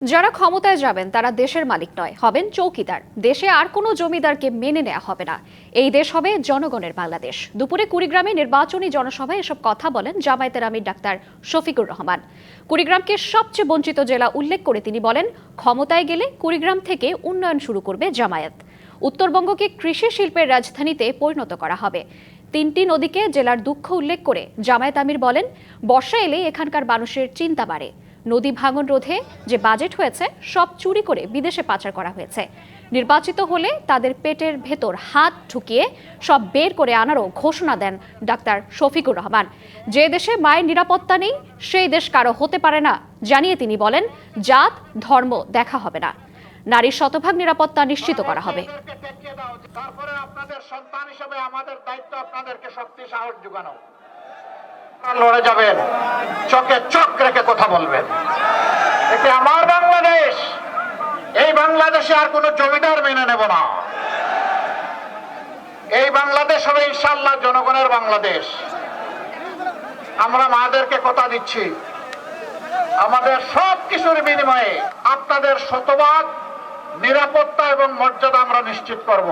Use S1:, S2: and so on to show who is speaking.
S1: যারা ক্ষমতায় যাবেন তারা দেশের মালিক নয়, হবেন চৌকিদার। দেশে আর কোনো জমিদারকে মেনে নেওয়া হবে না। এই দেশ হবে জনগণের বাংলাদেশ। দুপুরে কুড়িগ্রামে নির্বাচনী জনসভায় এসব কথা বলেন জামায়াতের আমির ডাক্তার শফিকুর রহমান। কুড়িগ্রামকে সবচেয়ে বঞ্চিত জেলা উল্লেখ করে তিনি বলেন, ক্ষমতায় গেলে কুড়িগ্রাম থেকে উন্নয়ন শুরু করবে জামায়াত। উত্তরবঙ্গকে কৃষি শিল্পের রাজধানীতে পরিণত করা হবে। তিনটি নদীকে জেলার দুঃখ উল্লেখ করে জামায়াত আমির বলেন, বর্ষা এলে এখানকার মানুষের চিন্তা বাড়ে। নদী ভাঙন রোধে যে বাজেট হয়েছে সব চুরি করে বিদেশে পাচার করা হয়েছে। নির্বাচিত হলে তাদের পেটের ভেতর হাত ঢুকিয়ে সব বের করে আনারও ঘোষণা দেন ডাক্তার শফিকুর রহমান। যে দেশে মায়ের নিরাপত্তা নেই সেই দেশ কারো হতে পারে না জানিয়ে তিনি বলেন, জাত ধর্ম দেখা হবে না, নারীর শতভাগ নিরাপত্তা নিশ্চিত করা হবে।
S2: তারপরে আপনাদের সন্তান হিসেবে আমাদের দায়িত্ব আপনাদেরকে শক্তি সাহস যোগানো। লড়ে যাবেন, চোখে চোখ রেখে কথা বলবেন। এটি আমার বাংলাদেশ। এই বাংলাদেশে আর কোনো জমিদার মেনে নেব না। এই বাংলাদেশ হবে ইনশাআল্লাহ জনগণের বাংলাদেশ। আমরা মাদেরকে কথা দিচ্ছি, আমাদের সব কিছুর বিনিময়ে আপনাদের শতভাগ নিরাপত্তা এবং মর্যাদা আমরা নিশ্চিত করব।